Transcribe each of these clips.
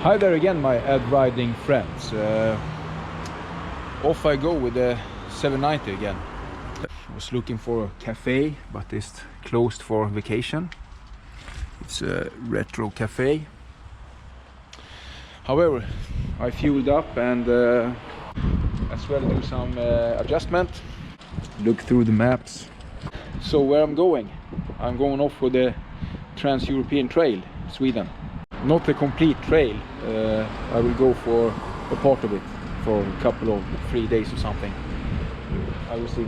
Hi there again, my ad-riding friends. Off I go with the 790 again. I was looking for a cafe, but it's closed for vacation. It's a retro cafe. However, I fueled up and as well do some adjustment. Look through the maps. So where I'm going off for the Trans-European Trail, Sweden. Not the complete trail. I will go for a part of it for a couple of 3 days or something. I will see.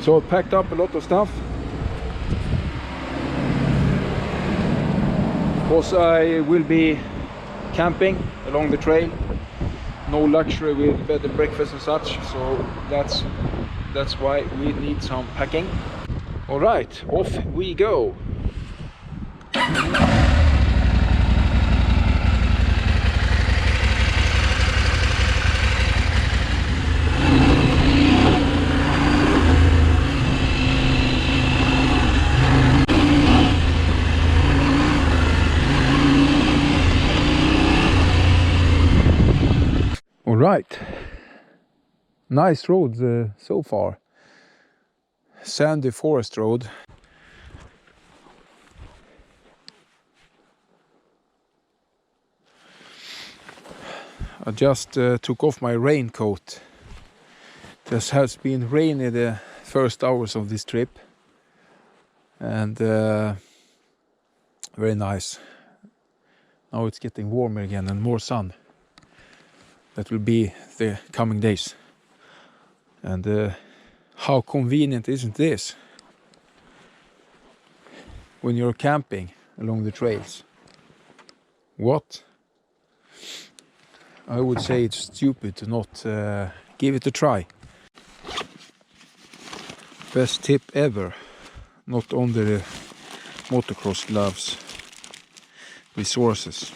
So I packed up a lot of stuff. Because I will be camping along the trail. No luxury with bed and breakfast and such. So that's why we need some packing. All right, off we go. All right, nice road so far. Sandy forest road. I just took off my raincoat. This has been rainy the first hours of this trip, and very nice. Now it's getting warmer again and more sun. That will be the coming days. And how convenient isn't this when you're camping along the trails? What? I would say it's stupid to not give it a try. Best tip ever. Not only the motocross gloves, resources.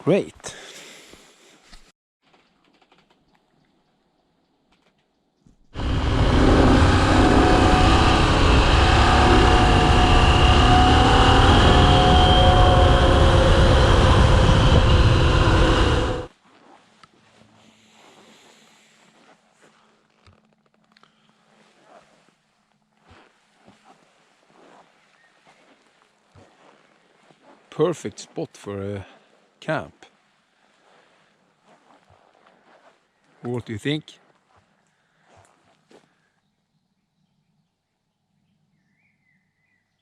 Great. Perfect spot for a camp. What do you think?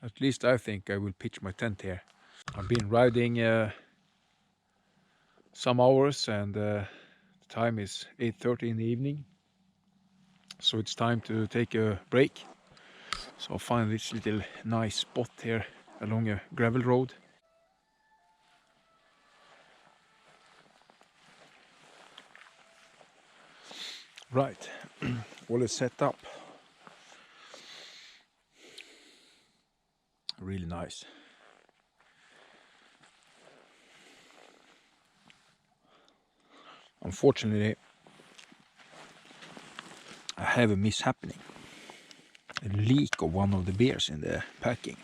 At least I think I will pitch my tent here. I've been riding some hours and the time is 8:30 in the evening. So it's time to take a break. So I'll find this little nice spot here along a gravel road. Right, all is set up. Really nice. Unfortunately, I have a mishappening. A leak of one of the beers in the packing.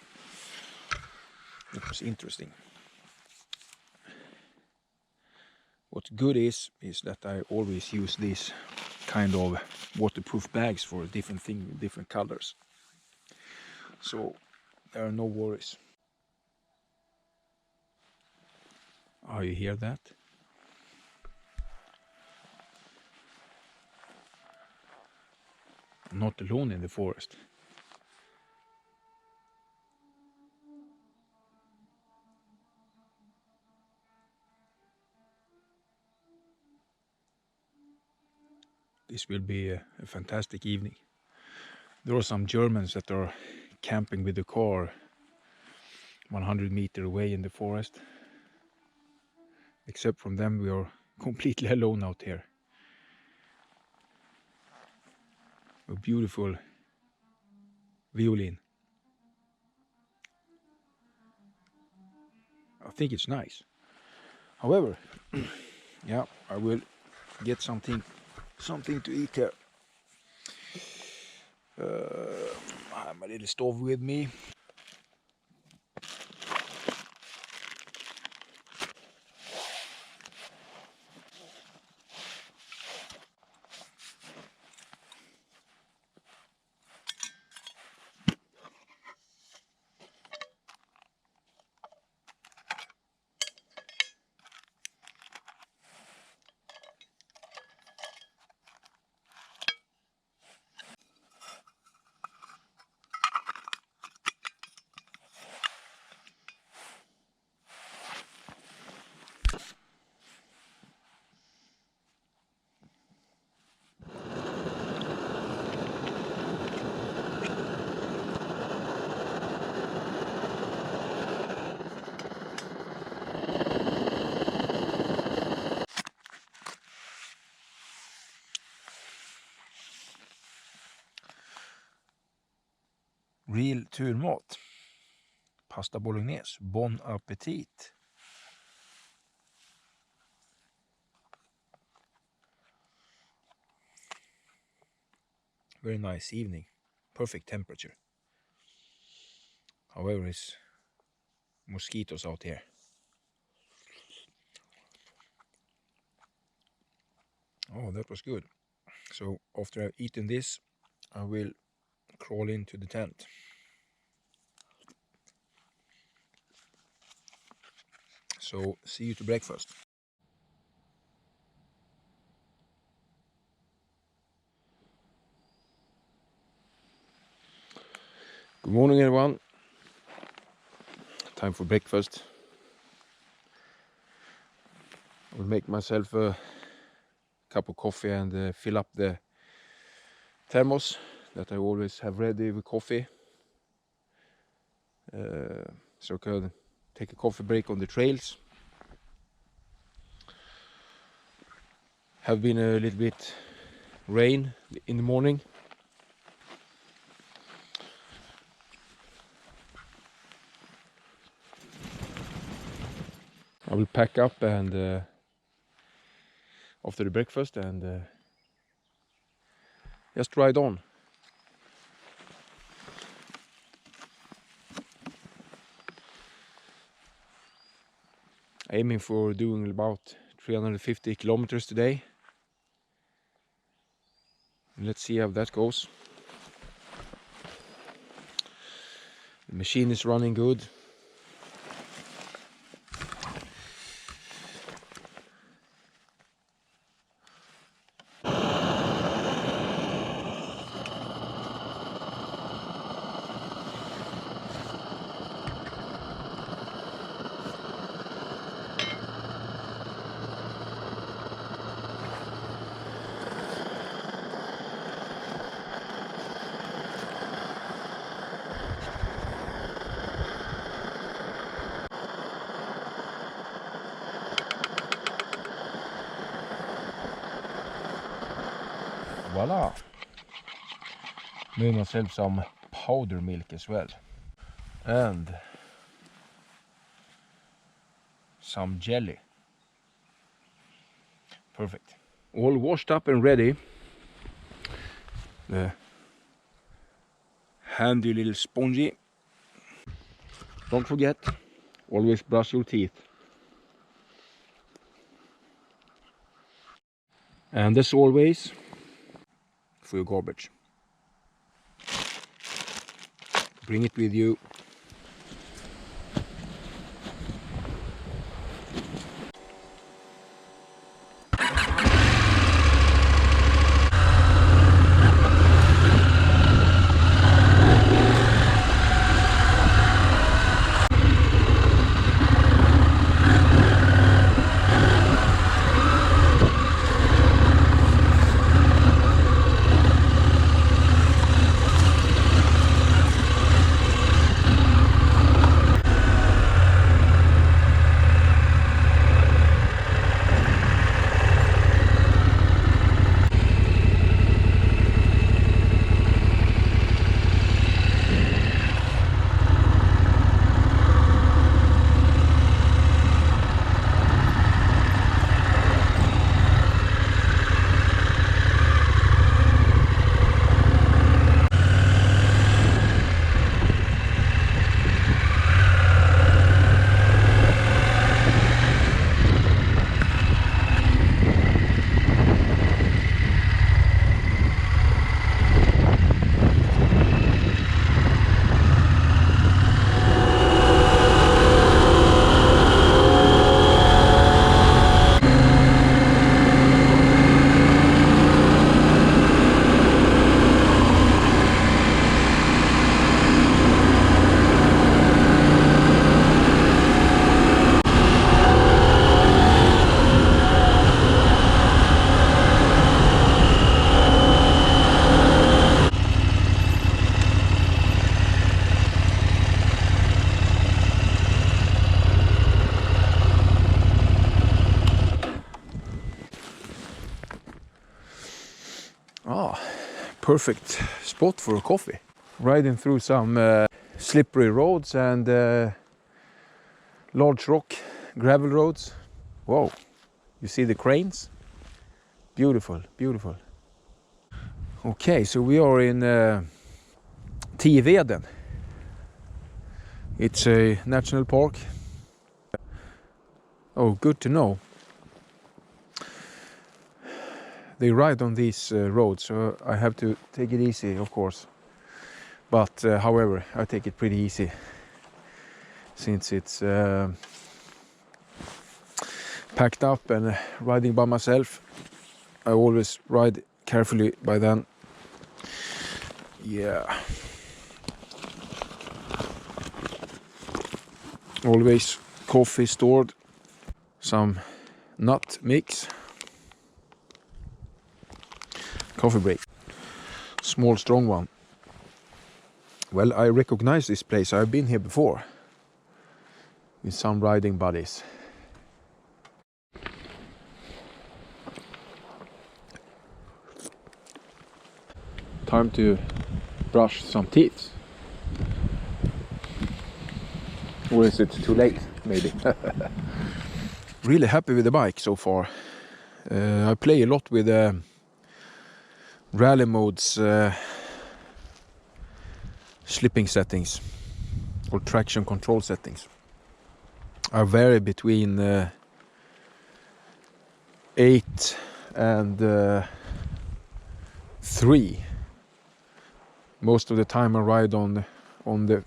It was interesting. What's good is that I always use these kind of waterproof bags for different things, different colors. So there are no worries. Oh, you hear that? I'm not alone in the forest. This will be a fantastic evening. There are some Germans that are camping with the car 100 meters away in the forest. Except from them, we are completely alone out here. A beautiful violin. I think it's nice. However, yeah, I will get something to eat here. my little stove with me. Real turmat. Pasta bolognese. Bon appetit. Very nice evening. Perfect temperature. However, it's mosquitoes out here. Oh, that was good. So after I've eaten this, I will crawl into the tent. So see you to breakfast. Good morning, everyone. Time for breakfast. I'll make myself a cup of coffee and fill up the thermos that I always have ready with coffee. So I can take a coffee break on the trails. Have been a little bit rain in the morning. I will pack up and after the breakfast and just ride on. Aiming for doing about 350 kilometers today. Let's see how that goes. The machine is running good. Voila! Made myself some powder milk as well. And some jelly. Perfect. All washed up and ready. The handy little spongy. Don't forget, always brush your teeth. And as always, for your garbage. Bring it with you. Perfect spot for a coffee. Riding through some slippery roads and large rock gravel roads. Whoa, you see the cranes? Beautiful, beautiful. Okay, so we are in Tiveden. It's a national park. Oh, good to know. They ride on these roads, so I have to take it easy, of course. But however, I take it pretty easy since it's packed up and riding by myself. I always ride carefully by then. Yeah. Always coffee stored, some nut mix. Coffee break. Small strong one. Well, I recognize this place. I've been here before with some riding buddies. Time to brush some teeth. Or is it too late? Maybe. Really happy with the bike so far. I play a lot with rally modes slipping settings or traction control settings. I vary between 8 and 3. Most of the time I ride on the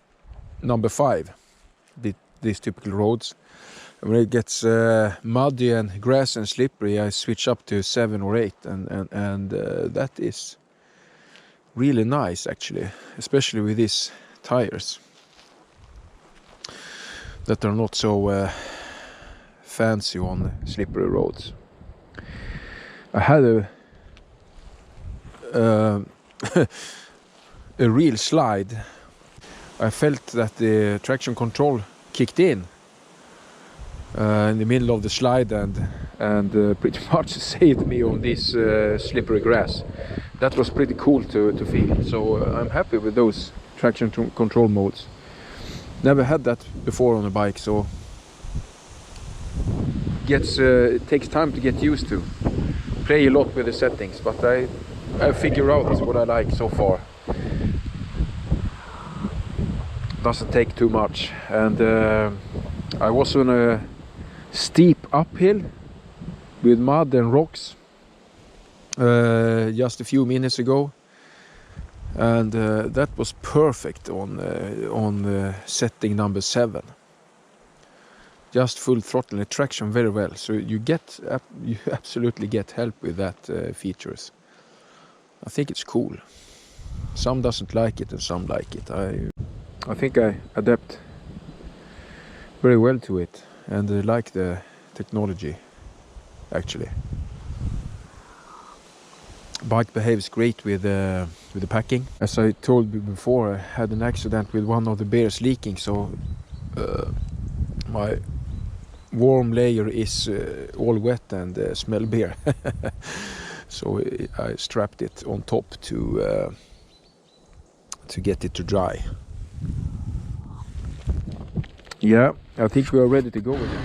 number 5, these typical roads. When it gets muddy and grass and slippery, I switch up to 7 or 8, and that is really nice actually, especially with these tires that are not so fancy on slippery roads. I had a real slide. I felt that the traction control kicked in the middle of the slide and pretty much saved me on this slippery grass. That was pretty cool to feel. So I'm happy with those traction control modes. Never had that before on a bike, so it takes time to get used to. Play a lot with the settings, but I figure out what I like so far. Doesn't take too much, and I was on a steep uphill with mud and rocks just a few minutes ago, and that was perfect on setting number 7. Just full throttle and traction very well, so you absolutely get help with that features. I think it's cool. Some doesn't like it and some like it. I think I adapt very well to it, and I like the technology actually. Bike behaves great with the packing. As I told you before, I had an accident with one of the bears leaking, so my warm layer is all wet and smell beer. So I strapped it on top to get it to dry. Yeah, I think we are ready to go with it.